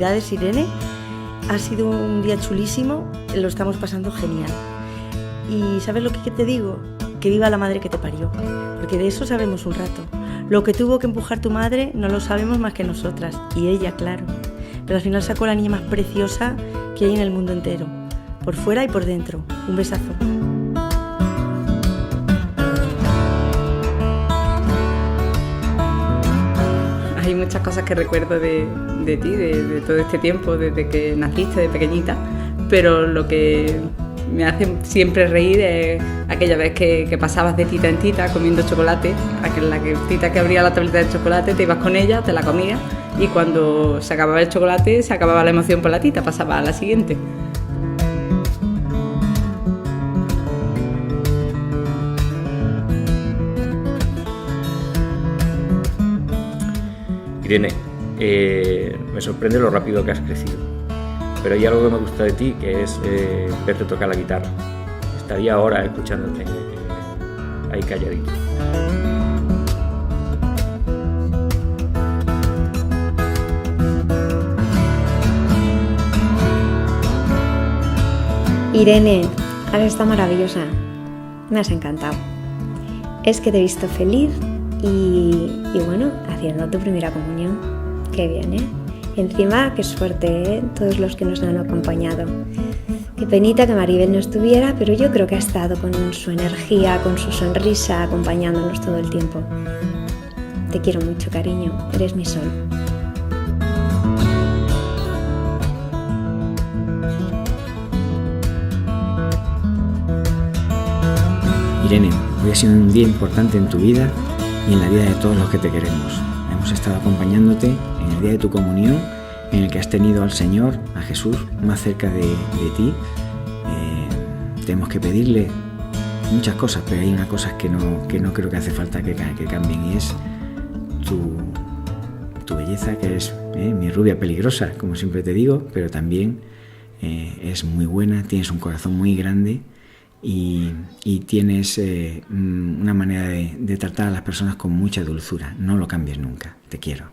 felicidades, Irene. Ha sido un día chulísimo, lo estamos pasando genial. Y ¿sabes lo que te digo? Que viva la madre que te parió, porque de eso sabemos un rato. Lo que tuvo que empujar tu madre no lo sabemos más que nosotras, y ella, claro. Pero al final sacó la niña más preciosa que hay en el mundo entero, por fuera y por dentro. Un besazo. Hay muchas cosas que recuerdo de ti, de todo este tiempo, desde que naciste, de pequeñita, pero lo que me hace siempre reír es aquella vez que pasabas de tita en tita comiendo chocolate, la tita que abría la tableta de chocolate, te ibas con ella, te la comías y cuando se acababa el chocolate se acababa la emoción por la tita, pasaba a la siguiente. Irene, me sorprende lo rápido que has crecido, pero hay algo que me gusta de ti, que es verte tocar la guitarra. Estaría ahora escuchándote ahí calladito. Irene, has estado maravillosa, me has encantado. Es que te he visto feliz y bueno, haciendo tu primera comunión. Qué bien, ¿eh? Encima, qué suerte, ¿eh? Todos los que nos han acompañado. Qué penita que Maribel no estuviera, pero yo creo que ha estado con su energía, con su sonrisa, acompañándonos todo el tiempo. Te quiero mucho, cariño, eres mi sol. Irene, hoy ha sido un día importante en tu vida y en la vida de todos los que te queremos. Hemos estado acompañándote en el día de tu comunión, en el que has tenido al Señor, a Jesús, más cerca de ti. Tenemos que pedirle muchas cosas, pero hay una cosa que no creo que hace falta que cambien, y es tu belleza, que es mi rubia peligrosa, como siempre te digo, pero también es muy buena, tienes un corazón muy grande y tienes una manera de tratar a las personas con mucha dulzura. No lo cambies nunca. Te quiero.